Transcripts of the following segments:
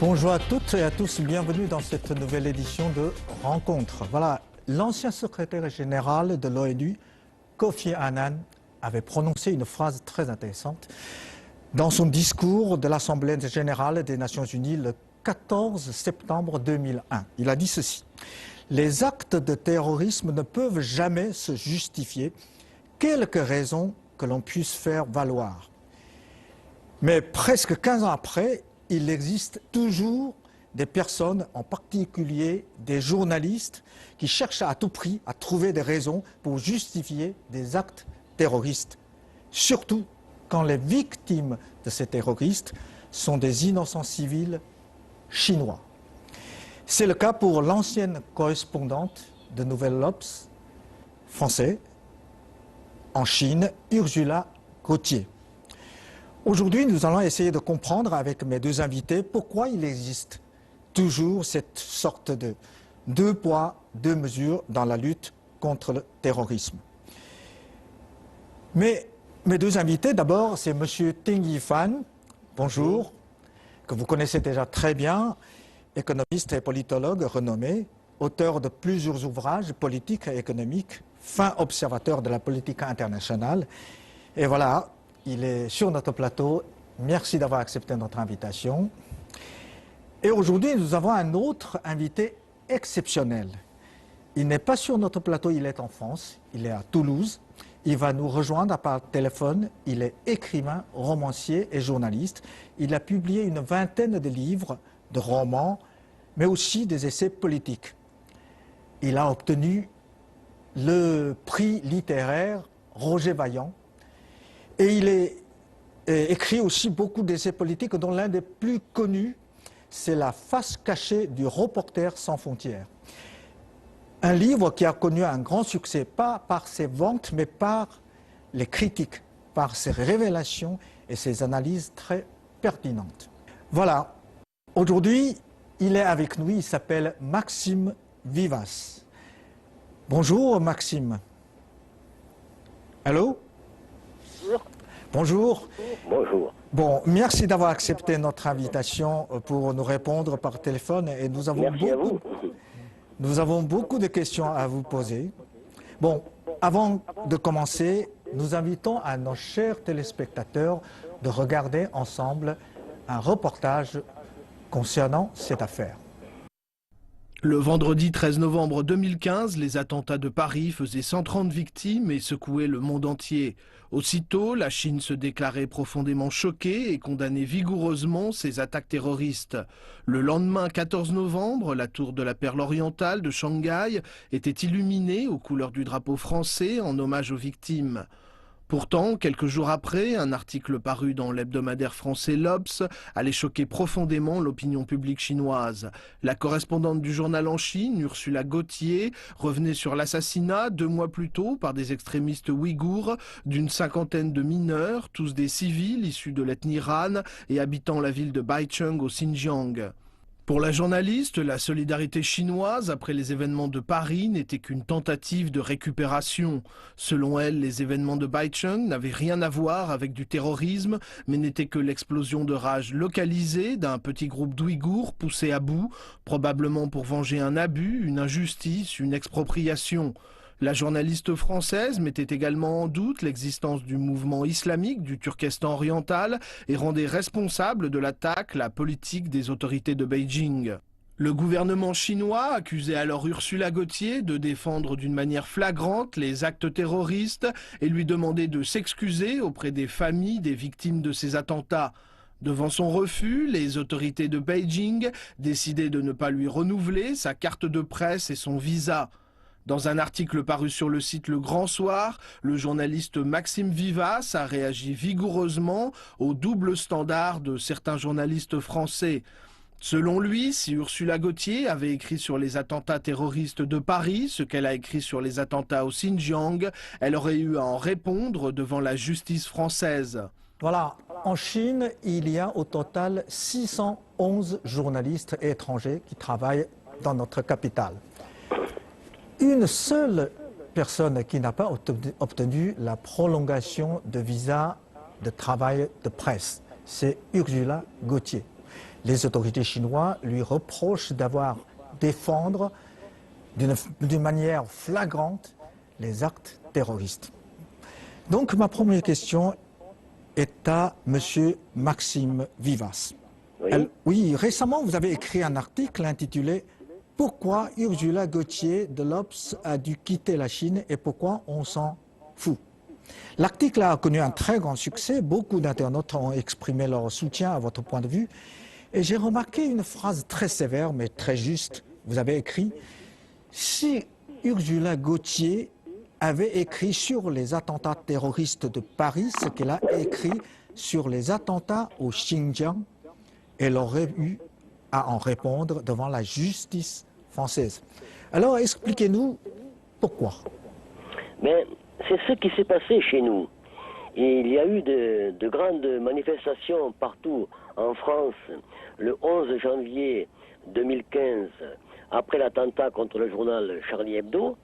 Bonjour à toutes et à tous, bienvenue dans cette nouvelle édition de Rencontre. Voilà, l'ancien secrétaire général de l'ONU, Kofi Annan, avait prononcé une phrase très intéressante dans son discours de l'Assemblée générale des Nations Unies le 14 septembre 2001. Il a dit ceci: « Les actes de terrorisme ne peuvent jamais se justifier, quelque raison que l'on puisse faire valoir. » Mais presque 15 ans après, il existe toujours des personnes, en particulier des journalistes, qui cherchent à tout prix à trouver des raisons pour justifier des actes terroristes. Surtout quand les victimes de ces terroristes sont des innocents civils chinois. C'est le cas pour l'ancienne correspondante de Nouvelles Obs français en Chine, Ursula Gauthier. Aujourd'hui, nous allons essayer de comprendre avec mes deux invités pourquoi il existe toujours cette sorte de deux poids, deux mesures dans la lutte contre le terrorisme. Mais mes deux invités, d'abord, c'est M. Ting Yifan, bonjour, que vous connaissez déjà très bien, économiste et politologue renommé, auteur de plusieurs ouvrages politiques et économiques, fin observateur de la politique internationale. Et voilà, il est sur notre plateau. Merci d'avoir accepté notre invitation. Et aujourd'hui, nous avons un autre invité exceptionnel. Il n'est pas sur notre plateau, il est en France, il est à Toulouse. Il va nous rejoindre par téléphone. Il est écrivain, romancier et journaliste. Il a publié une vingtaine de livres, de romans, mais aussi des essais politiques. Il a obtenu le prix littéraire Roger Vaillant. Et il est écrit aussi beaucoup d'essais politiques, dont l'un des plus connus, c'est La face cachée du reporter sans frontières. Un livre qui a connu un grand succès, pas par ses ventes, mais par les critiques, par ses révélations et ses analyses très pertinentes. Voilà, aujourd'hui, il est avec nous, il s'appelle Maxime Vivas. Bonjour Maxime. Allô? Bonjour. Bonjour. Bon, merci d'avoir accepté notre invitation pour nous répondre par téléphone et nous avons beaucoup de questions à vous poser. Bon, avant de commencer, nous invitons à nos chers téléspectateurs de regarder ensemble un reportage concernant cette affaire. Le vendredi 13 novembre 2015, les attentats de Paris faisaient 130 victimes et secouaient le monde entier. Aussitôt, la Chine se déclarait profondément choquée et condamnait vigoureusement ces attaques terroristes. Le lendemain 14 novembre, la tour de la Perle orientale de Shanghai était illuminée aux couleurs du drapeau français en hommage aux victimes. Pourtant, quelques jours après, un article paru dans l'hebdomadaire français l'Obs allait choquer profondément l'opinion publique chinoise. La correspondante du journal en Chine, Ursula Gauthier, revenait sur l'assassinat 2 mois plus tôt par des extrémistes ouïghours d'une cinquantaine de mineurs, tous des civils issus de l'ethnie Han et habitant la ville de Baicheng au Xinjiang. Pour la journaliste, la solidarité chinoise après les événements de Paris n'était qu'une tentative de récupération. Selon elle, les événements de Baicheng n'avaient rien à voir avec du terrorisme, mais n'étaient que l'explosion de rage localisée d'un petit groupe d'Ouïghours poussés à bout, probablement pour venger un abus, une injustice, une expropriation. La journaliste française mettait également en doute l'existence du mouvement islamique du Turkestan oriental et rendait responsable de l'attaque la politique des autorités de Beijing. Le gouvernement chinois accusait alors Ursula Gauthier de défendre d'une manière flagrante les actes terroristes et lui demandait de s'excuser auprès des familles des victimes de ces attentats. Devant son refus, les autorités de Beijing décidaient de ne pas lui renouveler sa carte de presse et son visa. Dans un article paru sur le site Le Grand Soir, le journaliste Maxime Vivas a réagi vigoureusement au double standard de certains journalistes français. Selon lui, si Ursula Gauthier avait écrit sur les attentats terroristes de Paris ce qu'elle a écrit sur les attentats au Xinjiang, elle aurait eu à en répondre devant la justice française. Voilà, en Chine, il y a au total 611 journalistes étrangers qui travaillent dans notre capitale. Une seule personne qui n'a pas obtenu la prolongation de visa de travail de presse, c'est Ursula Gauthier. Les autorités chinoises lui reprochent d'avoir défendre d'une manière flagrante les actes terroristes. Donc ma première question est à M. Maxime Vivas. Oui. Oui, récemment vous avez écrit un article intitulé « Pourquoi Ursula Gauthier de l'Obs a dû quitter la Chine et pourquoi on s'en fout ». L'article a connu un très grand succès, beaucoup d'internautes ont exprimé leur soutien à votre point de vue et j'ai remarqué une phrase très sévère mais très juste. Vous avez écrit « Si Ursula Gauthier avait écrit sur les attentats terroristes de Paris ce qu'elle a écrit sur les attentats au Xinjiang, elle aurait eu à en répondre devant la justice française. » Alors expliquez-nous pourquoi. Mais c'est ce qui s'est passé chez nous. Et il y a eu de grandes manifestations partout en France le 11 janvier 2015, après l'attentat contre le journal Charlie Hebdo.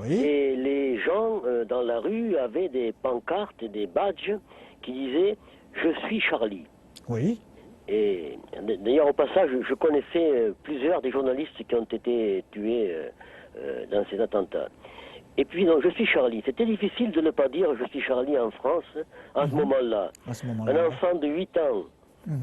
Oui. Et les gens dans la rue avaient des pancartes, des badges qui disaient « Je suis Charlie ». Oui. Et d'ailleurs, au passage, je connaissais plusieurs des journalistes qui ont été tués dans ces attentats. Et puis, non, je suis Charlie. C'était difficile de ne pas dire je suis Charlie en France à ce moment-là. Un enfant de 8 ans,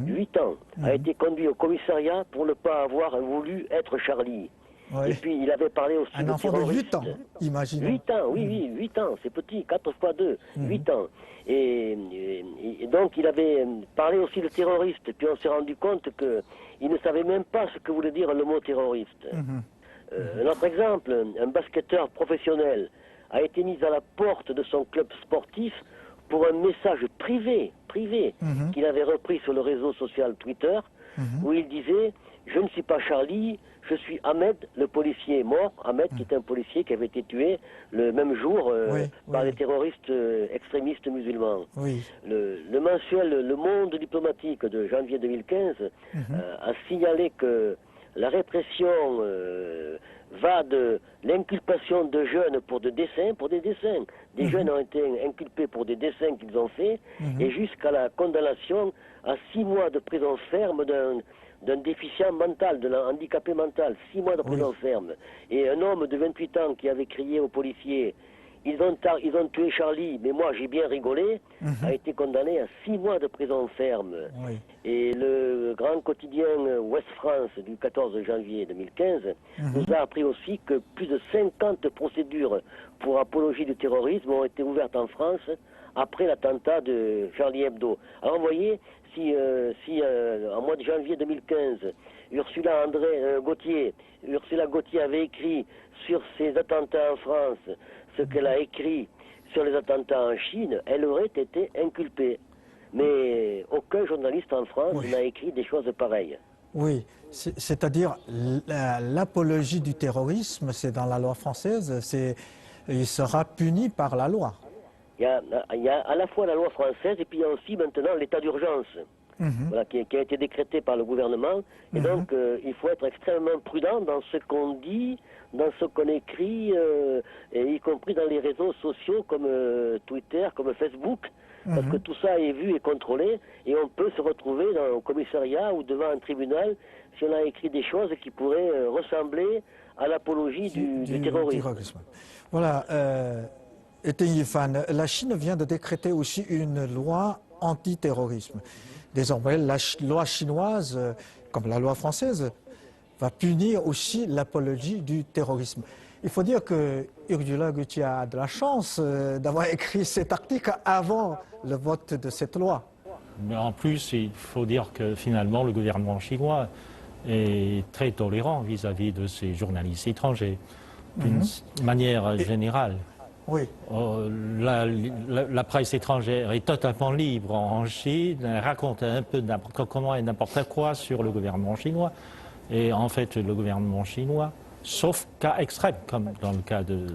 8 ans, a été conduit au commissariat pour ne pas avoir voulu être Charlie. Oui. Et puis, il avait parlé aussi Un de enfant de terroristes. 8 ans, imaginez. 8 ans, oui, 8 ans, c'est petit, 4 fois 2, 8 ans. Et donc, il avait parlé aussi de terroristes, puis on s'est rendu compte qu'il ne savait même pas ce que voulait dire le mot terroriste. Un autre exemple, un basketteur professionnel a été mis à la porte de son club sportif pour un message privé qu'il avait repris sur le réseau social Twitter, où il disait « Je ne suis pas Charlie, je suis Ahmed, le policier mort ». Ahmed, qui est un policier qui avait été tué le même jour par les terroristes extrémistes musulmans. Oui. Le mensuel Le Monde diplomatique de janvier 2015 a signalé que la répression va de l'inculpation de jeunes pour des dessins. Des jeunes ont été inculpés pour des dessins qu'ils ont faits, et jusqu'à la condamnation à 6 mois de prison ferme d'un déficient mental, d'un handicapé mental. 6 mois de prison ferme. Et un homme de 28 ans qui avait crié aux policiers « Ils ont tué Charlie, mais moi j'ai bien rigolé », a été condamné à 6 mois de prison ferme. Oui. Et le grand quotidien Ouest France du 14 janvier 2015 nous a appris aussi que plus de 50 procédures pour apologie du terrorisme ont été ouvertes en France après l'attentat de Charlie Hebdo. Alors vous voyez, si en mois de janvier 2015, Ursula Gauthier avait écrit sur ces attentats en France ce qu'elle a écrit sur les attentats en Chine, elle aurait été inculpée. Mais aucun journaliste en France n'a écrit des choses pareilles. Oui, c'est-à-dire l'apologie du terrorisme, c'est dans la loi française, il sera puni par la loi. Il y a à la fois la loi française et puis il y a aussi maintenant l'état d'urgence. Voilà, qui a été décrété par le gouvernement. Et donc, il faut être extrêmement prudent dans ce qu'on dit, dans ce qu'on écrit, et y compris dans les réseaux sociaux comme Twitter, comme Facebook, parce que tout ça est vu et contrôlé, et on peut se retrouver dans un commissariat ou devant un tribunal si on a écrit des choses qui pourraient ressembler à l'apologie du terrorisme. Voilà. Teng Yifan, la Chine vient de décréter aussi une loi antiterrorisme. Désormais, la loi chinoise, comme la loi française, va punir aussi l'apologie du terrorisme. Il faut dire que Ursula Gauthier a de la chance d'avoir écrit cet article avant le vote de cette loi. Mais en plus, il faut dire que finalement, le gouvernement chinois est très tolérant vis-à-vis de ces journalistes étrangers, d'une manière générale. Oui. La presse étrangère est totalement libre en Chine, elle raconte un peu n'importe comment et n'importe quoi sur le gouvernement chinois. Et en fait, le gouvernement chinois, sauf cas extrême, comme dans le cas de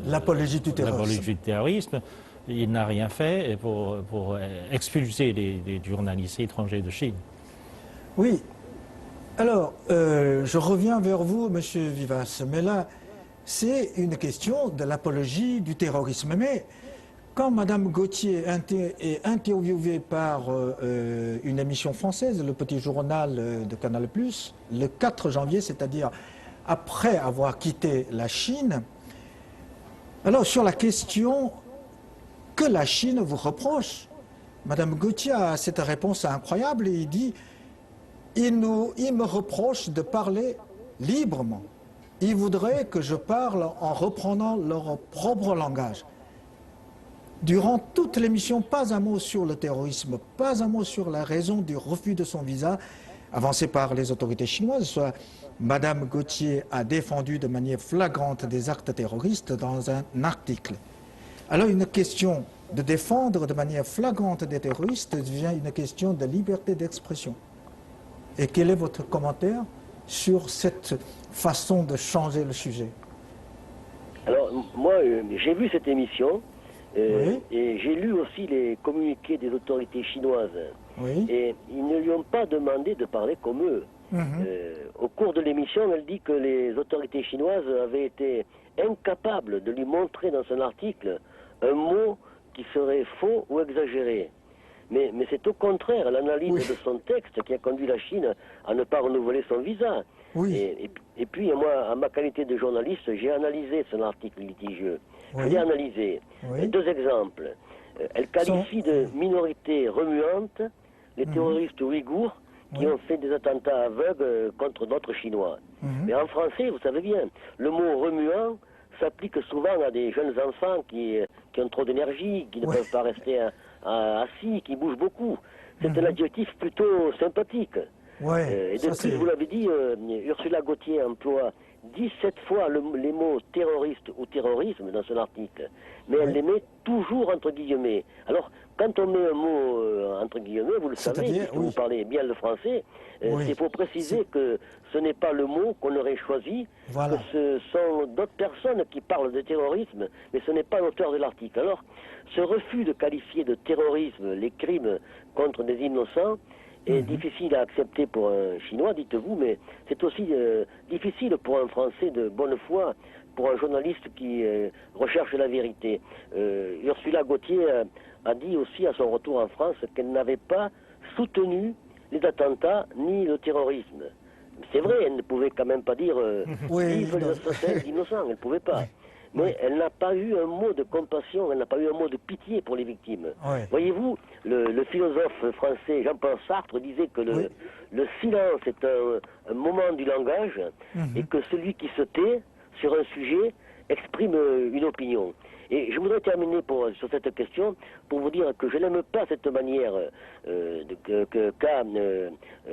l'apologie du terrorisme, il n'a rien fait pour expulser les journalistes étrangers de Chine. Oui. Alors, je reviens vers vous, Monsieur Vivas, mais là, c'est une question de l'apologie du terrorisme. Mais quand Madame Gauthier est interviewée par une émission française, le Petit Journal de Canal+, le 4 janvier, c'est-à-dire après avoir quitté la Chine, alors sur la question que la Chine vous reproche, Madame Gauthier a cette réponse incroyable et il dit il me reproche de parler librement. Ils voudraient que je parle en reprenant leur propre langage. Durant toute l'émission, pas un mot sur le terrorisme, pas un mot sur la raison du refus de son visa avancé par les autorités chinoises. Soit Madame Gauthier a défendu de manière flagrante des actes terroristes dans un article. Alors une question de défendre de manière flagrante des terroristes devient une question de liberté d'expression. Et quel est votre commentaire sur cette façon de changer le sujet? Alors, moi, j'ai vu cette émission Oui. et j'ai lu aussi les communiqués des autorités chinoises. Oui. Et ils ne lui ont pas demandé de parler comme eux. Au cours de l'émission, elle dit que les autorités chinoises avaient été incapables de lui montrer dans son article un mot qui serait faux ou exagéré. Mais c'est au contraire l'analyse Oui. de son texte qui a conduit la Chine à ne pas renouveler son visa. Oui. Et puis, moi, en ma qualité de journaliste, j'ai analysé son article litigieux. Oui. Je l'ai analysé. Oui. Deux exemples. Elle qualifie de minorité remuante les terroristes ouïghours qui ont fait des attentats aveugles contre d'autres Chinois. Mais en français, vous savez bien, le mot remuant s'applique souvent à des jeunes enfants qui ont trop d'énergie, qui ne peuvent pas rester assis, qui bougent beaucoup. C'est un adjectif plutôt sympathique. Ouais, Et de plus, vous l'avez dit, Ursula Gauthier emploie 17 fois les mots terroriste ou terrorisme dans son article, mais elle les met toujours entre guillemets. Alors, quand on met un mot entre guillemets, vous le savez, puisque vous parlez bien le français, c'est pour préciser que ce n'est pas le mot qu'on aurait choisi, que ce sont d'autres personnes qui parlent de terrorisme, mais ce n'est pas l'auteur de l'article. Alors, ce refus de qualifier de terrorisme les crimes contre des innocents est difficile à accepter pour un Chinois, dites-vous, mais c'est aussi difficile pour un Français de bonne foi, pour un journaliste qui recherche la vérité. Ursula Gauthier a dit aussi à son retour en France qu'elle n'avait pas soutenu les attentats ni le terrorisme. C'est vrai, elle ne pouvait quand même pas dire vive les assassins innocents, elle ne pouvait pas. Mais elle n'a pas eu un mot de compassion, elle n'a pas eu un mot de pitié pour les victimes. Voyez-vous, le philosophe français Jean-Paul Sartre disait que le silence est un moment du langage et que celui qui se tait sur un sujet exprime une opinion. Et je voudrais terminer sur cette question pour vous dire que je n'aime pas cette manière qu'a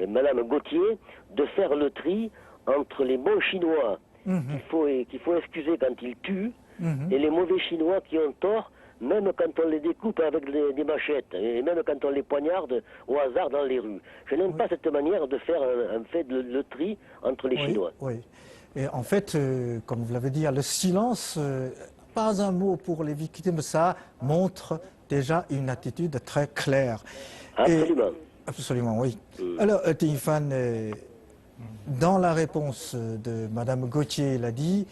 Madame Gauthier de faire le tri entre les bons Chinois qu'il faut excuser quand ils tuent et les mauvais Chinois qui ont tort même quand on les découpe avec des machettes et même quand on les poignarde au hasard dans les rues. Je n'aime pas cette manière de faire un fait le tri entre les Chinois. Oui. Et en fait, comme vous l'avez dit, le silence, pas un mot pour les victimes, ça montre déjà une attitude très claire. Absolument. Absolument, oui. Alors, Ting Fan, dans la réponse de Madame Gauthier, il a dit,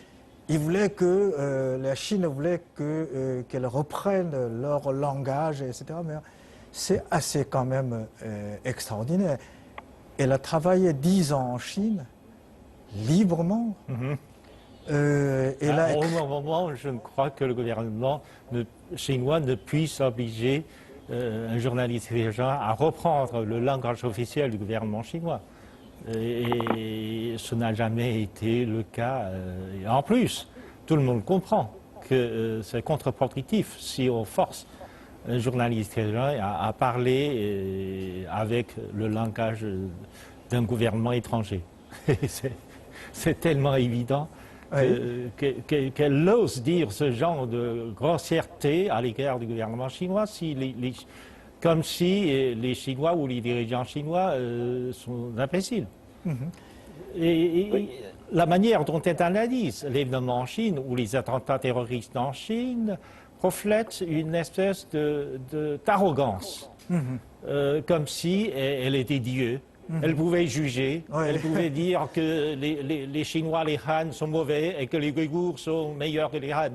il voulait que la Chine voulait qu'elle reprenne leur langage, etc. Mais c'est assez quand même extraordinaire. Elle a travaillé 10 ans en Chine, librement. Au moment, je ne crois que le gouvernement chinois ne puisse obliger un journaliste étranger à reprendre le langage officiel du gouvernement chinois. Et ce n'a jamais été le cas. En plus, tout le monde comprend que c'est contre-productif si on force un journaliste étranger à parler avec le langage d'un gouvernement étranger. C'est tellement évident qu'elle ose dire ce genre de grossièreté à l'égard du gouvernement chinois, comme si les Chinois ou les dirigeants chinois sont imbéciles. Et la manière dont elle analyse l'événement en Chine ou les attentats terroristes en Chine reflète une espèce d'arrogance, comme si elle était Dieu. Elle pouvait juger, elle pouvait dire que les Chinois, les Han sont mauvais et que les Ouïghours sont meilleurs que les Han.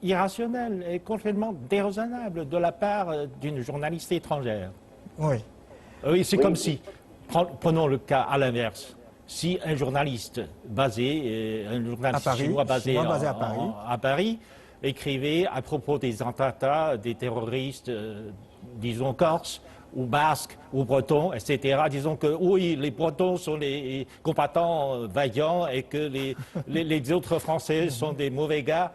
irrationnel et complètement déraisonnable de la part d'une journaliste étrangère. Oui. Oui, c'est Oui. comme si, prenons le cas à l'inverse, si un journaliste chinois basé à Paris, écrivait à propos des attentats des terroristes, disons corses, ou basques, ou bretons, etc., disons que oui, les bretons sont les combattants vaillants et que les autres Français sont des mauvais gars,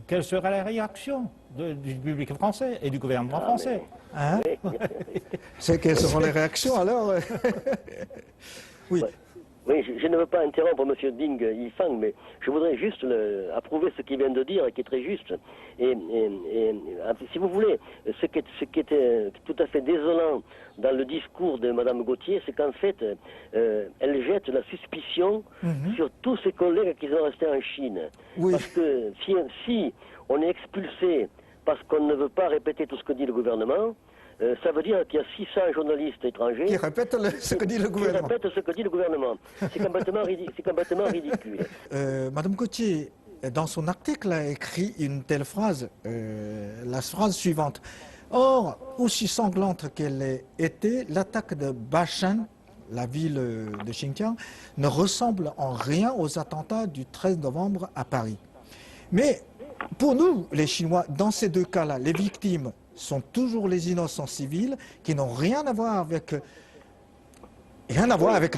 quelle serait la réaction du public français et du gouvernement français? Hein? C'est quelles seront les réactions alors? Oui. Ouais. Oui, je ne veux pas interrompre M. Ding Yifang, mais je voudrais juste approuver ce qu'il vient de dire, qui est très juste. Et si vous voulez, ce qui était tout à fait désolant dans le discours de Mme Gauthier, c'est qu'en fait, elle jette la suspicion sur tous ses collègues qui sont restés en Chine. Oui. Parce que si on est expulsé parce qu'on ne veut pas répéter tout ce que dit le gouvernement, ça veut dire qu'il y a 600 journalistes étrangers Qui répètent ce que dit le gouvernement. Qui répètent ce que dit le gouvernement. C'est complètement ridicule. Madame Gauthier, dans son article, a écrit une telle phrase, la phrase suivante. Or, aussi sanglante qu'elle ait été, l'attaque de Bashan, la ville de Xinjiang, ne ressemble en rien aux attentats du 13 novembre à Paris. Mais pour nous, les Chinois, dans ces deux cas-là, les victimes sont toujours les innocents civils qui n'ont rien à voir avec le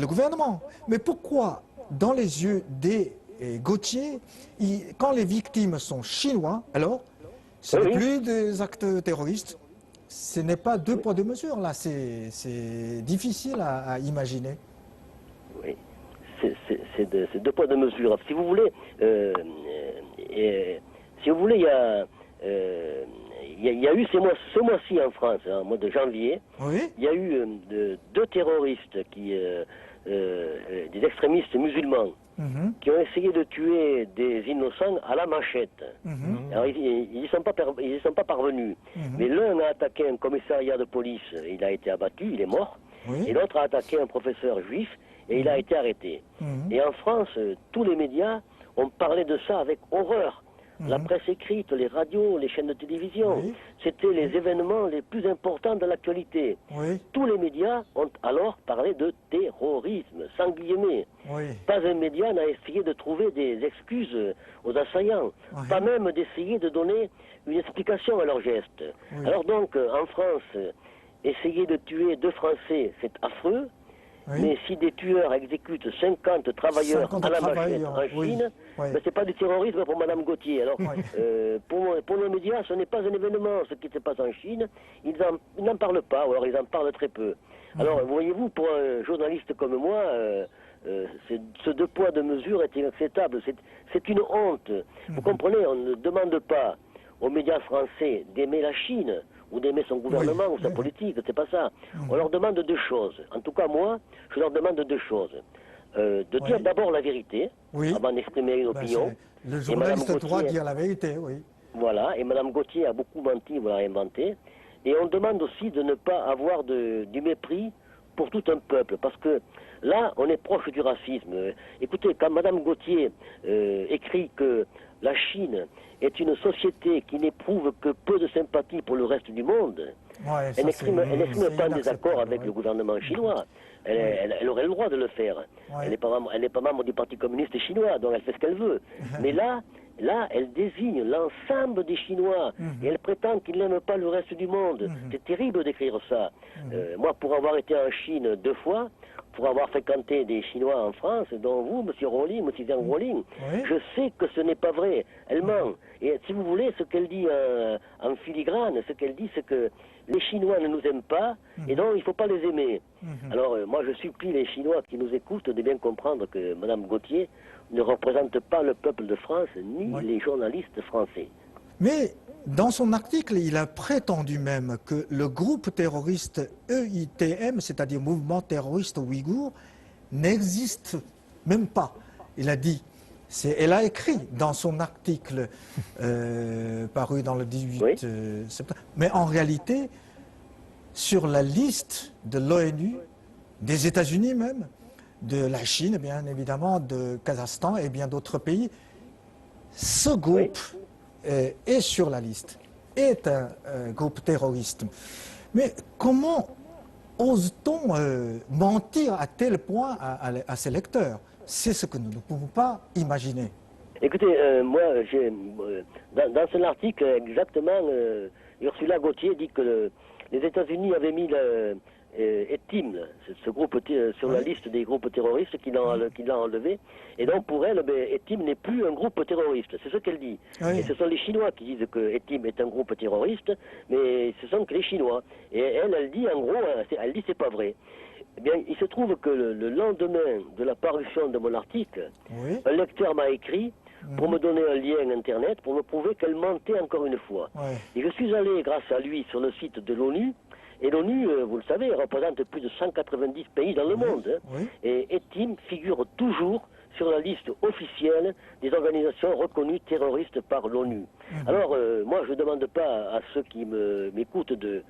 gouvernement. Mais pourquoi, dans les yeux des Gauthier, quand les victimes sont chinois, alors ce n'est plus des actes terroristes, ce n'est pas deux poids deux mesures, là, c'est difficile à imaginer. Oui, c'est deux poids deux mesures. Si vous voulez, il y a eu ce mois-ci en France, hein, au mois de janvier, il y a eu deux terroristes, des extrémistes musulmans, qui ont essayé de tuer des innocents à la machette. Alors ils n'y sont pas parvenus. Mais l'un a attaqué un commissariat de police, il a été abattu, il est mort. Et l'autre a attaqué un professeur juif et il a été arrêté. Et en France, tous les médias ont parlé de ça avec horreur. La presse écrite, les radios, les chaînes de télévision, c'était les événements les plus importants de l'actualité. Tous les médias ont alors parlé de terrorisme, sans guillemets. Pas un média n'a essayé de trouver des excuses aux assaillants, pas même d'essayer de donner une explication à leurs gestes. Alors donc, en France, essayer de tuer 2 Français, c'est affreux. Mais si des tueurs exécutent 50 travailleurs à la machette en Chine, ben c'est pas du terrorisme pour Mme Gauthier. Alors, pour nos médias, ce n'est pas un événement, ce qui se passe en Chine. Ils n'en parlent pas, ou alors ils en parlent très peu. Alors, voyez-vous, pour un journaliste comme moi, ce deux poids, deux mesures est inacceptable. C'est une honte. Vous comprenez, on ne demande pas aux médias français d'aimer la Chine, ou d'aimer son gouvernement ou sa politique, c'est pas ça. On leur demande 2 choses. En tout cas, moi, je leur demande 2 choses. De dire d'abord la vérité, avant d'exprimer une opinion. Le journaliste a le droit de dire la vérité, oui. Voilà, et Mme Gauthier a beaucoup menti, vous l'avez inventé. Et on demande aussi de ne pas avoir du mépris pour tout un peuple, parce que là, on est proche du racisme. Écoutez, quand Mme Gauthier écrit que la Chine est une société qui n'éprouve que peu de sympathie pour le reste du monde, elle n'exprime pas un désaccord avec le gouvernement chinois. Elle aurait le droit de le faire. Elle n'est pas membre du Parti communiste chinois, donc elle fait ce qu'elle veut. Mais là, elle désigne l'ensemble des Chinois et elle prétend qu'ils n'aiment pas le reste du monde. C'est terrible d'écrire ça. Moi, pour avoir été en Chine 2 fois, pour avoir fréquenté des Chinois en France, dont vous, M. Rowling, M. Zhang Rowling, je sais que ce n'est pas vrai. Elle ment. Et si vous voulez, ce qu'elle dit en filigrane, ce qu'elle dit, c'est que les Chinois ne nous aiment pas, et donc il ne faut pas les aimer. Alors, moi, je supplie les Chinois qui nous écoutent de bien comprendre que Mme Gauthier ne représente pas le peuple de France, ni les journalistes français. Mais dans son article, il a prétendu même que le groupe terroriste EITM, c'est-à-dire Mouvement terroriste ouïghour, n'existe même pas. Il a dit, elle a écrit dans son article paru dans le 18 septembre, mais en réalité, sur la liste de l'ONU, des États-Unis même, de la Chine, bien évidemment, de Kazakhstan et bien d'autres pays, ce groupe est sur la liste, est un groupe terroriste. Mais comment ose-t-on mentir à tel point à ses lecteurs? C'est ce que nous ne pouvons pas imaginer. Écoutez, moi, dans son article, exactement, Ursula Gauthier dit que les États-Unis avaient mis ETIM, ce groupe sur la liste des groupes terroristes qu'il a enlevé. Et donc pour elle, ETIM n'est plus un groupe terroriste. C'est ce qu'elle dit. Oui. Et ce sont les Chinois qui disent que ETIM est un groupe terroriste, mais ce sont que les Chinois. Et elle dit en gros, elle dit c'est pas vrai. Eh bien, il se trouve que le lendemain de la parution de mon article, Oui. un lecteur m'a écrit pour me donner un lien internet pour me prouver qu'elle mentait encore une fois. Ouais. Et je suis allé, grâce à lui, sur le site de l'ONU. Et l'ONU, vous le savez, représente plus de 190 pays dans le monde. Hein. Oui. Et ETIM figure toujours sur la liste officielle des organisations reconnues terroristes par l'ONU. Alors, moi, je ne demande pas à ceux qui m'écoutent de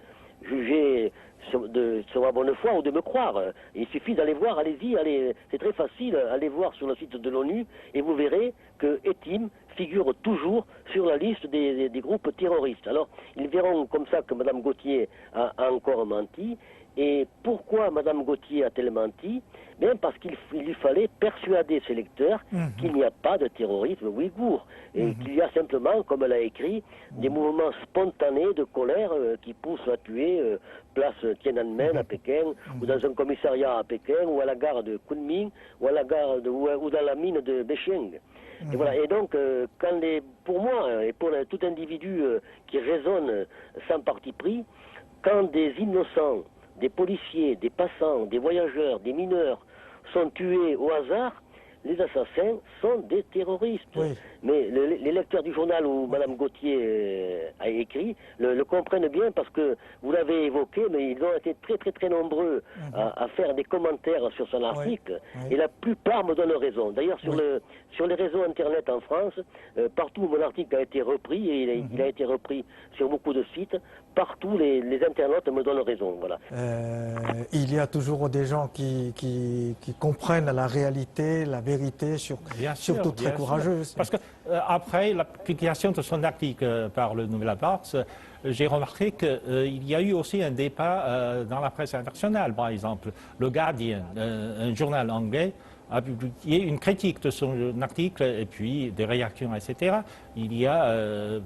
juger sur ma bonne foi ou de me croire. Il suffit d'aller voir, allez-y, c'est très facile, allez voir sur le site de l'ONU et vous verrez que ETIM figure toujours sur la liste des groupes terroristes. Alors, ils verront comme ça que Mme Gauthier a encore menti. Et pourquoi Mme Gauthier a-t-elle menti? Bien parce qu'il lui fallait persuader ses lecteurs qu'il n'y a pas de terrorisme ouïghour et qu'il y a simplement, comme elle a écrit, des mouvements spontanés de colère qui poussent à tuer place Tiananmen à Pékin ou dans un commissariat à Pékin ou à la gare de Kunming ou à la gare ou dans la mine de Beijing. Et voilà. Et donc, pour moi et pour tout individu qui raisonne sans parti pris, quand des innocents, des policiers, des passants, des voyageurs, des mineurs sont tués au hasard, les assassins sont des terroristes. Oui. Mais les lecteurs du journal où Mme Gauthier a écrit le comprennent bien parce que vous l'avez évoqué, mais ils ont été très très très nombreux à faire des commentaires sur son article. Oui. Et la plupart me donnent raison. D'ailleurs, sur les réseaux Internet en France, partout où mon article a été repris, et il a été repris sur beaucoup de sites, partout les internautes me donnent raison. Voilà. Il y a toujours des gens qui comprennent la réalité, la vérité, surtout très courageuses. Parce que après la publication de son article par le Nouvel Abars, j'ai remarqué qu'il y a eu aussi un débat dans la presse internationale. Par exemple, le Guardian, un journal anglais, a publié une critique de son article et puis des réactions, etc. Il y a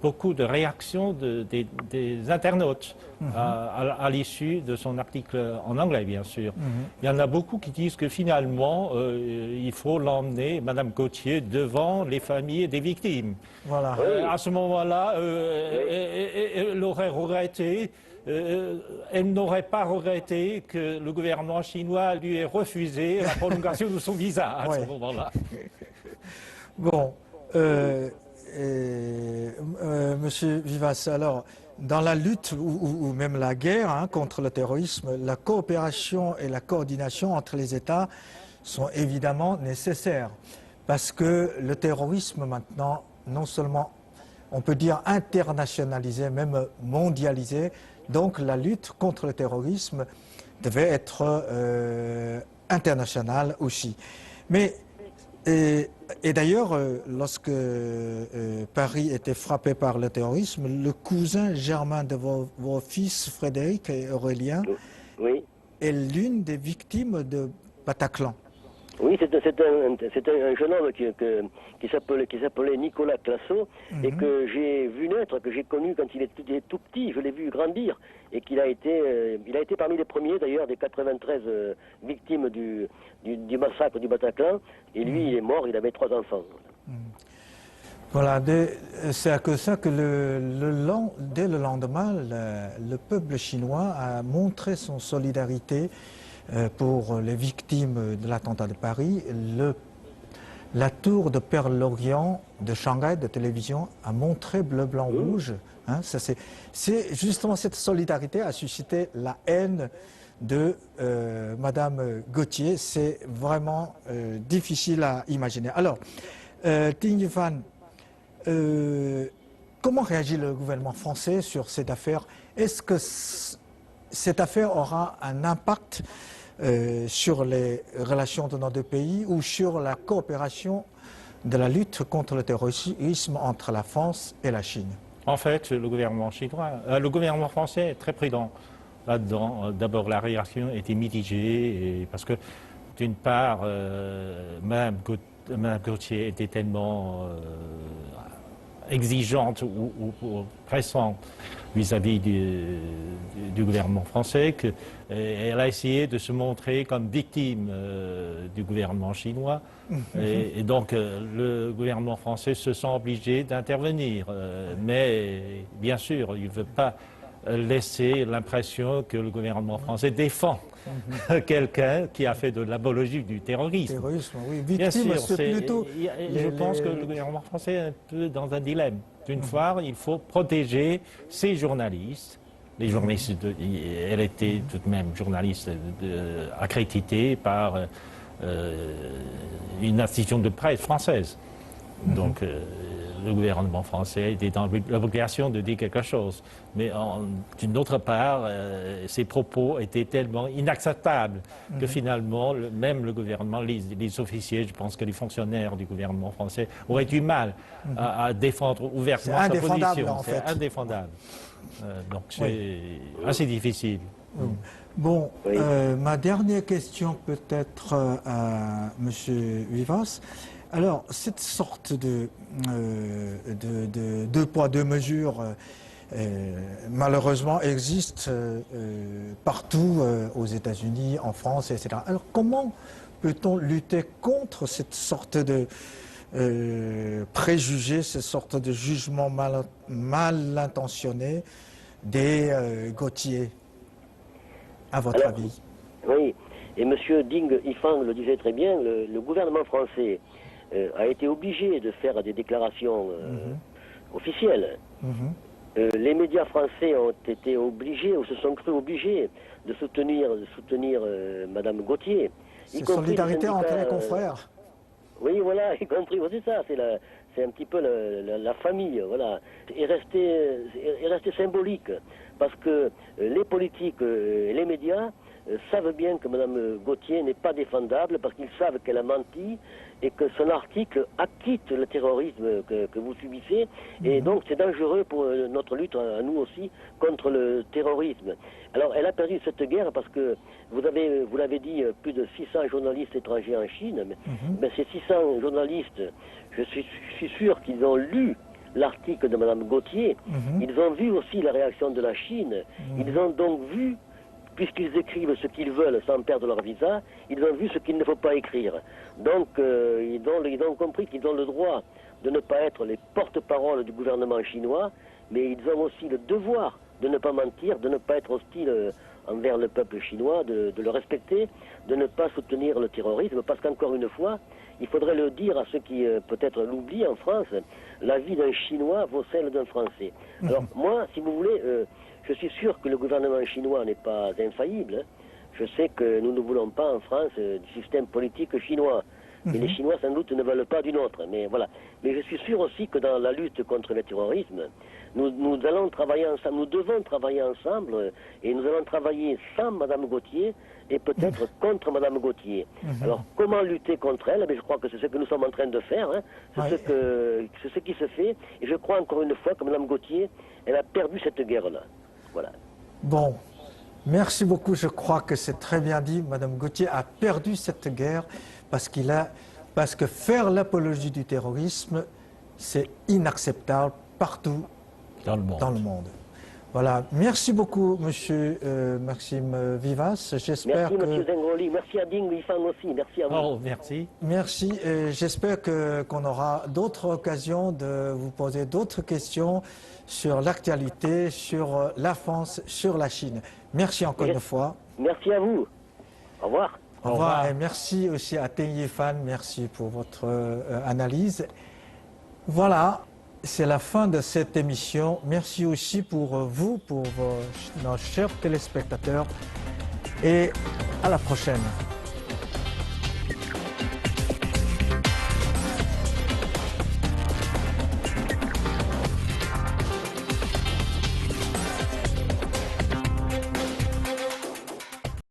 beaucoup de réactions des internautes à l'issue de son article en anglais, bien sûr. Il y en a beaucoup qui disent que finalement, il faut l'emmener, Mme Gauthier, devant les familles des victimes. Voilà. À ce moment-là, elle aurait regretté. Elle n'aurait pas regretté que le gouvernement chinois lui ait refusé la prolongation de son visa à ce moment-là. Bon, Monsieur Vivas, alors, dans la lutte ou même la guerre contre le terrorisme, la coopération et la coordination entre les États sont évidemment nécessaires. Parce que le terrorisme maintenant, non seulement, on peut dire internationalisé, même mondialisé, donc la lutte contre le terrorisme devait être internationale aussi. Mais et d'ailleurs, lorsque Paris était frappé par le terrorisme, le cousin germain de vos fils, Frédéric et Aurélien, est l'une des victimes de Bataclan. Oui, c'est un jeune homme qui s'appelait Nicolas Classo et que j'ai vu naître, que j'ai connu quand il était tout petit, je l'ai vu grandir et qu'il a été parmi les premiers d'ailleurs des 93 victimes du massacre du Bataclan et lui il est mort, il avait 3 enfants. Voilà, c'est à cause de ça que dès le lendemain, le peuple chinois a montré son solidarité pour les victimes de l'attentat de Paris. La tour de Perle-Orient de Shanghai de télévision a montré bleu, blanc, rouge. C'est justement cette solidarité a suscité la haine de Madame Gauthier. C'est vraiment difficile à imaginer. Alors, Ting Yifan, comment réagit le gouvernement français sur cette affaire? Est-ce que cette affaire aura un impact sur les relations de nos deux pays ou sur la coopération de la lutte contre le terrorisme entre la France et la Chine? En fait, le gouvernement français est très prudent là-dedans. D'abord, la réaction était mitigée parce que, d'une part, Mme Gauthier était tellement exigeante ou pressante vis-à-vis du gouvernement français qu'elle a essayé de se montrer comme victime du gouvernement chinois. Et donc le gouvernement français se sent obligé d'intervenir. Mais bien sûr, il ne veut pas laisser l'impression que le gouvernement français défend quelqu'un qui a fait de l'apologie du terrorisme. Terrorisme, oui. Bien Victime, sûr, c'est plutôt... je pense que le gouvernement français est un peu dans un dilemme. D'une part, il faut protéger ses journalistes. Les journalistes, elle était tout de même journaliste accréditée par une institution de presse française. Donc, le gouvernement français était dans l'obligation de dire quelque chose. Mais d'une autre part, ses propos étaient tellement inacceptables que finalement, même le gouvernement, les officiers, je pense que les fonctionnaires du gouvernement français auraient du mal à défendre ouvertement sa position. En fait. C'est indéfendable. Donc c'est assez difficile. Bon, Oui. Ma dernière question peut-être à M. Vivas. Alors, cette sorte de deux poids, deux mesures, malheureusement, existe partout aux États-Unis, en France, etc. Alors, comment peut-on lutter contre cette sorte de préjugés, cette sorte de jugement mal intentionné des Gauthier, à votre avis? Oui, et M. Ding Yifang le disait très bien, le gouvernement français a été obligé de faire des déclarations officielles. Les médias français ont été obligés, ou se sont crus obligés, de soutenir Mme Gauthier. C'est solidarité entre les confrères. Oui, voilà, y compris, c'est ça, c'est un petit peu la famille, voilà. Est resté symbolique, parce que les politiques et les médias savent bien que Mme Gauthier n'est pas défendable, parce qu'ils savent qu'elle a menti, et que son article acquitte le terrorisme que vous subissez, et donc c'est dangereux pour notre lutte, à nous aussi, contre le terrorisme. Alors elle a perdu cette guerre parce que, vous l'avez dit, plus de 600 journalistes étrangers en Chine, mais ces 600 journalistes, je suis sûr qu'ils ont lu l'article de Mme Gauthier, ils ont vu aussi la réaction de la Chine, ils ont donc vu, puisqu'ils écrivent ce qu'ils veulent sans perdre leur visa, ils ont vu ce qu'il ne faut pas écrire. Donc ils ont compris qu'ils ont le droit de ne pas être les porte-parole du gouvernement chinois, mais ils ont aussi le devoir de ne pas mentir, de ne pas être hostile envers le peuple chinois, de le respecter, de ne pas soutenir le terrorisme, parce qu'encore une fois, il faudrait le dire à ceux qui peut-être l'oublient en France, la vie d'un Chinois vaut celle d'un Français. Alors moi, si vous voulez, je suis sûr que le gouvernement chinois n'est pas infaillible. Je sais que nous ne voulons pas en France du système politique chinois. Et les Chinois, sans doute, ne veulent pas d'une autre. Mais voilà. Mais je suis sûr aussi que dans la lutte contre le terrorisme, nous allons travailler ensemble, nous devons travailler ensemble, et nous allons travailler sans Mme Gauthier et peut-être contre Mme Gauthier. Alors, comment lutter contre elle? Je crois que c'est ce que nous sommes en train de faire. Hein. C'est ce qui se fait. Et je crois encore une fois que Mme Gauthier, elle a perdu cette guerre-là. Voilà. Bon, merci beaucoup. Je crois que c'est très bien dit. Mme Gauthier a perdu cette guerre parce que faire l'apologie du terrorisme, c'est inacceptable partout dans le monde. Voilà. Merci beaucoup, Monsieur Maxime Vivas. Merci, Monsieur Zengoli. Merci à Ding Yifang aussi. Merci à vous. Oh, merci. Merci. J'espère qu'on aura d'autres occasions de vous poser d'autres questions sur l'actualité, sur la France, sur la Chine. Merci encore une fois. Merci à vous. Au revoir. Au revoir. Et merci aussi à Teng Yifan. Merci pour votre analyse. Voilà. C'est la fin de cette émission. Merci aussi pour vous, pour nos chers téléspectateurs. Et à la prochaine.